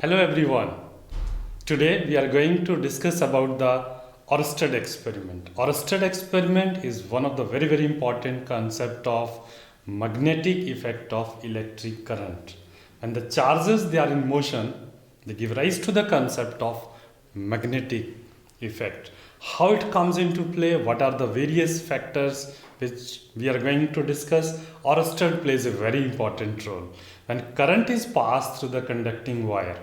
Hello everyone. Today we are going to discuss about the Oersted experiment. Oersted experiment is one of the very important concept of magnetic effect of electric current. When the charges they are in motion, they give rise to the concept of magnetic effect. How it comes into play, what are the various factors which we are going to discuss. Oersted plays a very important role. When current is passed through the conducting wire,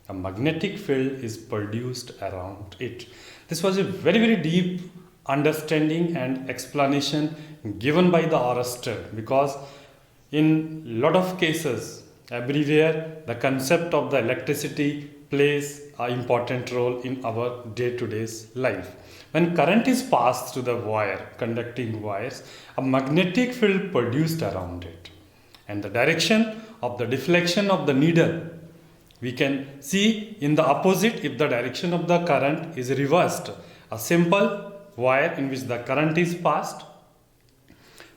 a magnetic field is produced around it. This was a very deep understanding and explanation given by the Oersted, because in lot of cases everywhere the concept of the electricity plays an important role in our day-to-day life. When current is passed through the wire, conducting wires, a magnetic field produced around it, and the direction of the deflection of the needle we can see in the opposite if the direction of the current is reversed. A simple wire in which the current is passed,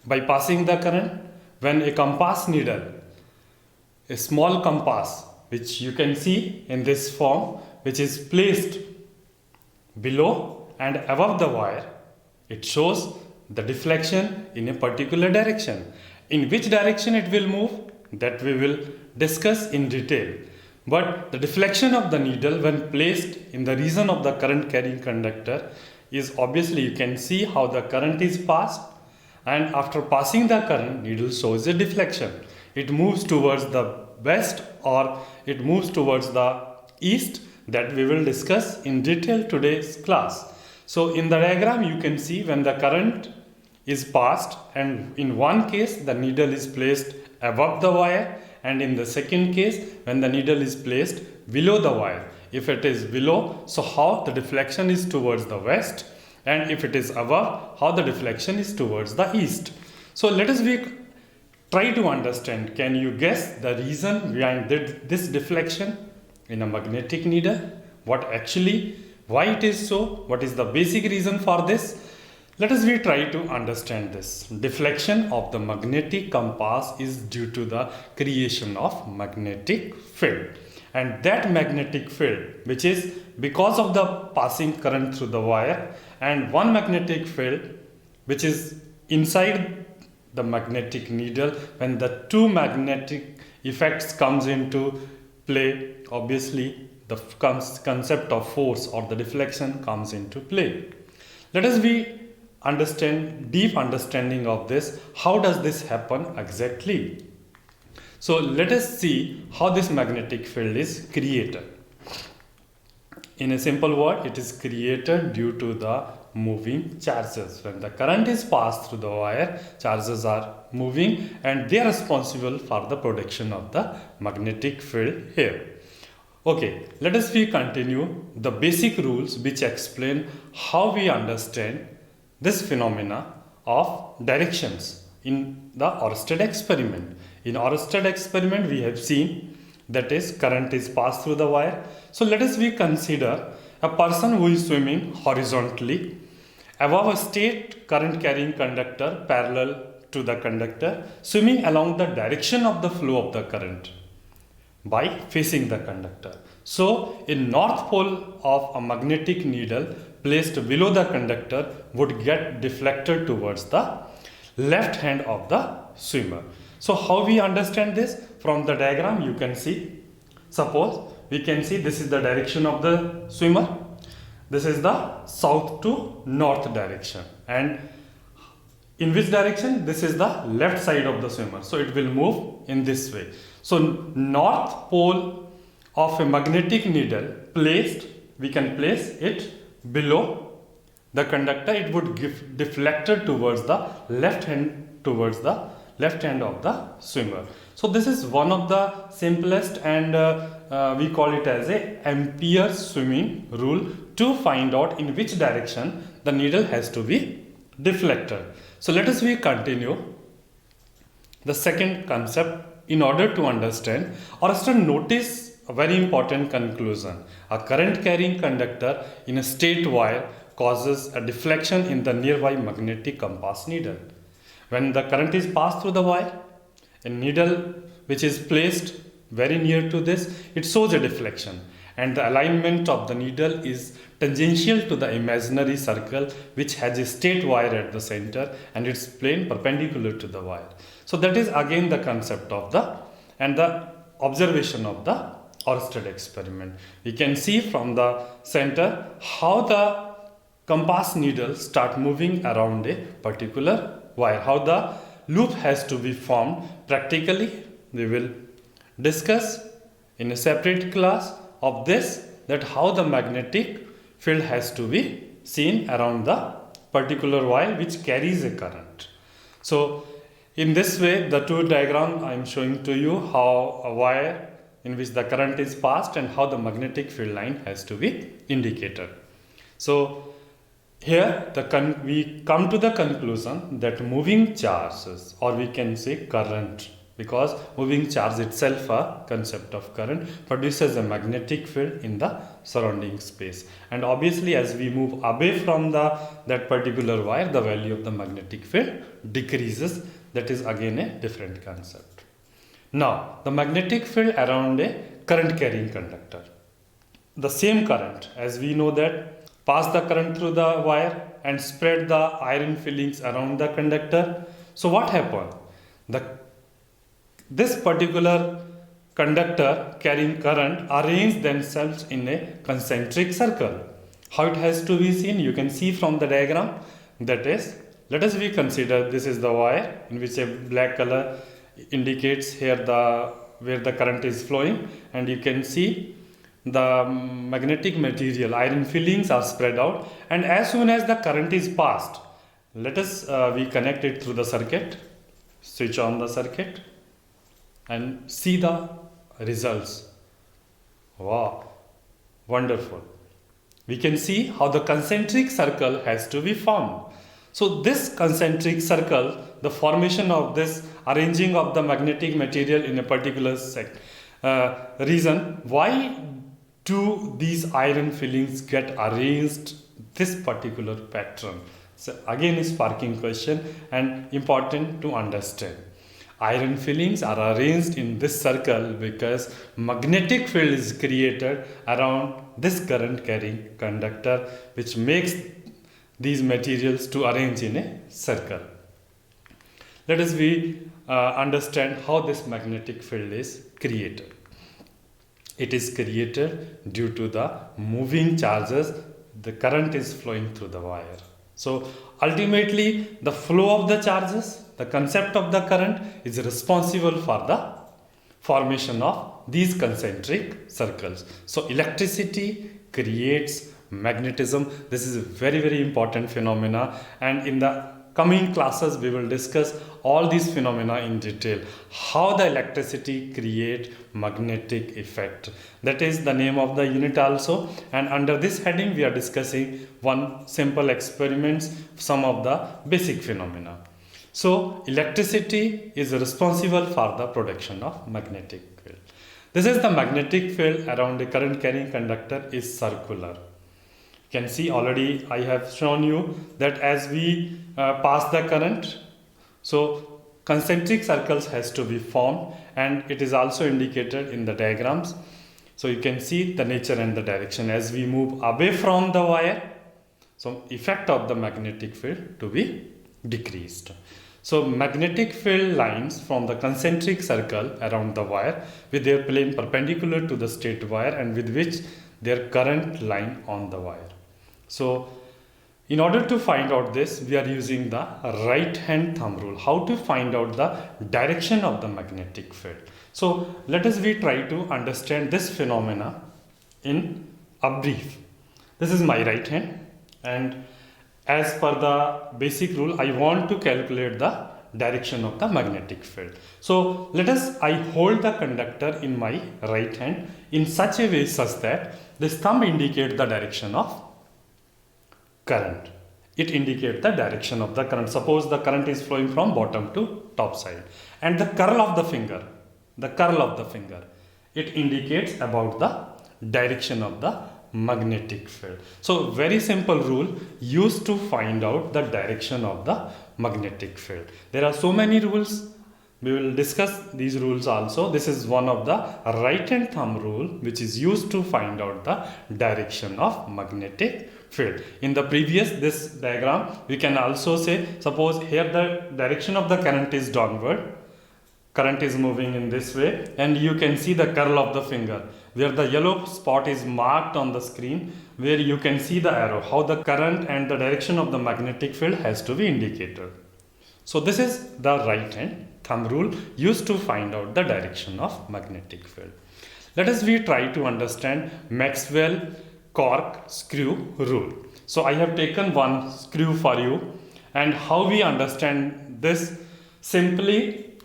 by passing the current, when a compass needle, a small compass which you can see in this form, which is placed below and above the wire, it shows the deflection in a particular direction. In which direction it will move, that we will discuss in detail. But the deflection of the needle when placed in the region of the current carrying conductor is obviously, you can see how the current is passed, and after passing the current, needle shows a deflection. It moves towards the west or it moves towards the east, that we will discuss in detail today's class. So in the diagram you can see when the current is passed, and in one case the needle is placed above the wire, and in the second case when the needle is placed below the wire. If it is below, so how the deflection is towards the west, and if it is above, how the deflection is towards the east. So let us try to understand. Can you guess the reason behind this deflection in a magnetic needle? Why it is so? What is the basic reason for this? Let us try to understand this. Deflection of the magnetic compass is due to the creation of magnetic field. And that magnetic field, which is because of the passing current through the wire, and one magnetic field which is inside the magnetic needle, when the two magnetic effects comes into play, obviously the concept of force or the deflection comes into play. Let us deep understanding of this. How does this happen exactly? So let us see how this magnetic field is created. In a simple word, it is created due to the moving charges. When the current is passed through the wire, charges are moving and they are responsible for the production of the magnetic field here. Okay, let us continue the basic rules which explain how we understand this phenomena of directions in the Oersted experiment. In Oersted experiment we have seen, that is, current is passed through the wire. So let us consider a person who is swimming horizontally above a straight current carrying conductor parallel to the conductor, swimming along the direction of the flow of the current by facing the conductor. So in north pole of a magnetic needle placed below the conductor would get deflected towards the left hand of the swimmer. So how we understand this? From the diagram you can see, suppose we can see this is the direction of the swimmer, this is the south to north direction, and in which direction? This is the left side of the swimmer, so it will move in this way. So north pole of a magnetic needle placed, we can place it below the conductor, it would give deflected towards the left hand of the swimmer. So this is one of the simplest, and we call it as a Ampere swimming rule to find out in which direction the needle has to be deflected. So let us continue the second concept in order to understand. Oersted notice a very important conclusion. A current carrying conductor in a straight wire causes a deflection in the nearby magnetic compass needle. When the current is passed through the wire, a needle which is placed very near to this, it shows a deflection, and the alignment of the needle is tangential to the imaginary circle which has a straight wire at the center and its plane perpendicular to the wire. So that is again the concept of the observation of the Oersted experiment. We can see from the center how the compass needle start moving around a particular wire, how the loop has to be formed. Practically we will discuss in a separate class of this, that how the magnetic field has to be seen around the particular wire which carries a current. So in this way, the two diagram I am showing to you how a wire in which the current is passed and how the magnetic field line has to be indicated. So here we come to the conclusion that moving charges, or we can say current, because moving charge itself, a concept of current, produces a magnetic field in the surrounding space, and obviously as we move away from that particular wire, the value of the magnetic field decreases. That is again a different concept. Now the magnetic field around a current carrying conductor, the same current, as we know that, pass the current through the wire and spread the iron fillings around the conductor. So what happened? This particular conductor carrying current arrange themselves in a concentric circle. How it has to be seen? You can see from the diagram. That is, let us consider this is the wire in which a black color indicates here where the current is flowing, and you can see the magnetic material, iron fillings are spread out, and as soon as the current is passed, let us we connect it through the circuit, switch on the circuit and see the results. Wow, wonderful. We can see how the concentric circle has to be formed. So this concentric circle, the formation of this arranging of the magnetic material in a particular region, why do these iron fillings get arranged this particular pattern? So again a sparking question and important to understand. Iron fillings are arranged in this circle because magnetic field is created around this current carrying conductor, which makes these materials to arrange in a circle. Let us understand how this magnetic field is created. It is created due to the moving charges. The current is flowing through the wire. So ultimately the flow of the charges, the concept of the current, is responsible for the formation of these concentric circles. So electricity creates magnetism. This is a very important phenomena, and in the coming classes we will discuss all these phenomena in detail, how the electricity create magnetic effect. That is the name of the unit also, and under this heading we are discussing one simple experiments, some of the basic phenomena. So electricity is responsible for the production of magnetic field. This is the magnetic field around a current carrying conductor is circular. You can see already I have shown you that as we pass the current, so concentric circles has to be formed, and it is also indicated in the diagrams. So you can see the nature and the direction as we move away from the wire. So effect of the magnetic field to be decreased. So magnetic field lines from the concentric circle around the wire with their plane perpendicular to the straight wire and with which their current line on the wire. So in order to find out this, we are using the right hand thumb rule. How to find out the direction of the magnetic field. So let us try to understand this phenomena in a brief. This is my right hand, and as per the basic rule, I want to calculate the direction of the magnetic field. So I hold the conductor in my right hand in such a way such that this thumb indicates the direction of current. It indicates the direction of the current. Suppose the current is flowing from bottom to top side, and the curl of the finger, it indicates about the direction of the magnetic field. So very simple rule used to find out the direction of the magnetic field. There are so many rules we will discuss these rules also. This is one of the right hand thumb rule which is used to find out the direction of magnetic field. In the previous this diagram we can also say, suppose here the direction of the current is downward, current is moving in this way, and you can see the curl of the finger where the yellow spot is marked on the screen, where you can see the arrow, how the current and the direction of the magnetic field has to be indicated. So this is the right hand thumb rule used to find out the direction of magnetic field. Let us try to understand Maxwell cork screw rule. So I have taken one screw for you, and how we understand this, simply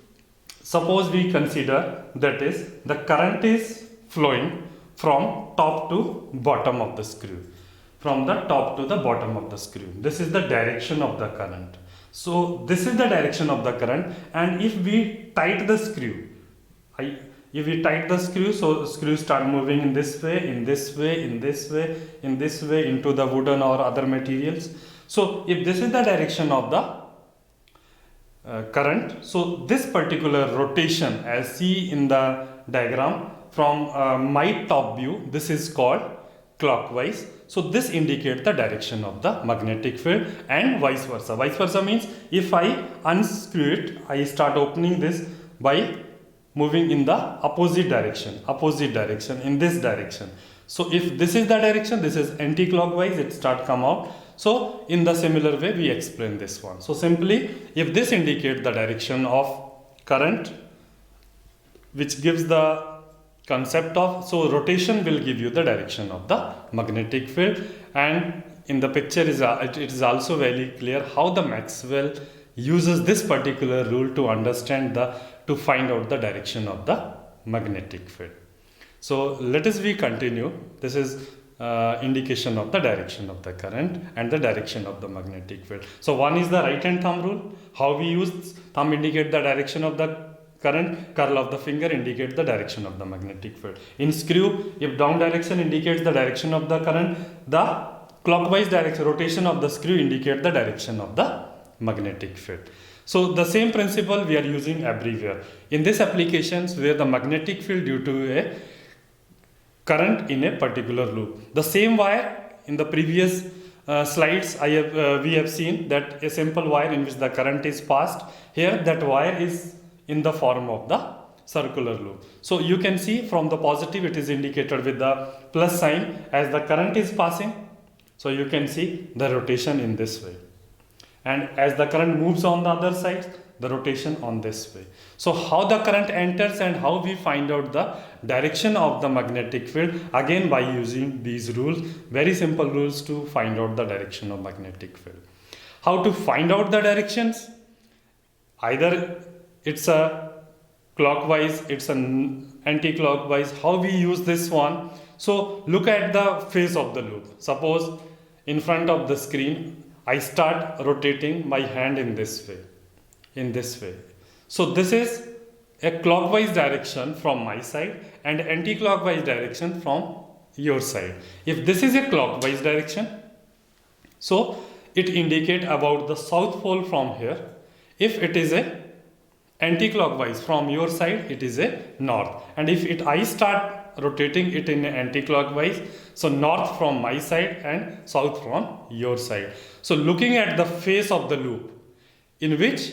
suppose we consider that is the current is flowing from top to bottom of the screw, from the top to the bottom of the screw. This is the direction of the current. So this is the direction of the current, and if we tight the screw, if we tight the screw, so screws start moving in this way, in this way, in this way, in this way into the wooden or other materials. So if this is the direction of the current, so this particular rotation as see in the diagram from my top view, this is called clockwise. So this indicates the direction of the magnetic field, and vice versa. Vice versa means if I unscrew it, I start opening this by moving in the opposite direction, in this direction. So if this is the direction, this is anti-clockwise, it start come out. So in the similar way we explain this one. So simply if this indicates the direction of current, which gives the concept of, so rotation will give you the direction of the magnetic field. And in the picture it is also very clear how the Maxwell uses this particular rule to understand to find out the direction of the magnetic field. So let us continue. This is indication of the direction of the current and the direction of the magnetic field. So one is the right hand thumb rule, how we use thumb indicate the direction of the current, curl of the finger indicate the direction of the magnetic field. In screw, if down direction indicates the direction of the current, the clockwise direction, rotation of the screw indicate the direction of the magnetic field. So the same principle we are using everywhere. In these applications where the magnetic field due to a current in a particular loop. The same wire in the previous slides we have seen that a simple wire in which the current is passed. Here that wire is in the form of the circular loop. So you can see from the positive it is indicated with the plus sign as the current is passing. So you can see the rotation in this way. And as the current moves on the other side, the rotation on this way. So how the current enters and how we find out the direction of the magnetic field, again by using these rules, very simple rules to find out the direction of magnetic field. How to find out the directions? Either it's a clockwise, it's an anti-clockwise. How we use this one? So look at the face of the loop. Suppose in front of the screen, I start rotating my hand in this way. So this is a clockwise direction from my side and anti-clockwise direction from your side. If this is a clockwise direction, so it indicates about the south pole from here. If it is a anti-clockwise from your side, it is a north. And if I start rotating it in anti-clockwise, so north from my side and south from your side. So looking at the face of the loop in which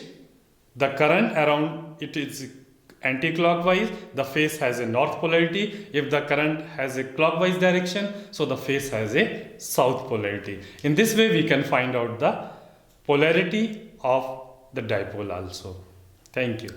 the current around it is anti-clockwise, the face has a north polarity. If the current has a clockwise direction, so the face has a south polarity. In this way we can find out the polarity of the dipole also. Thank you.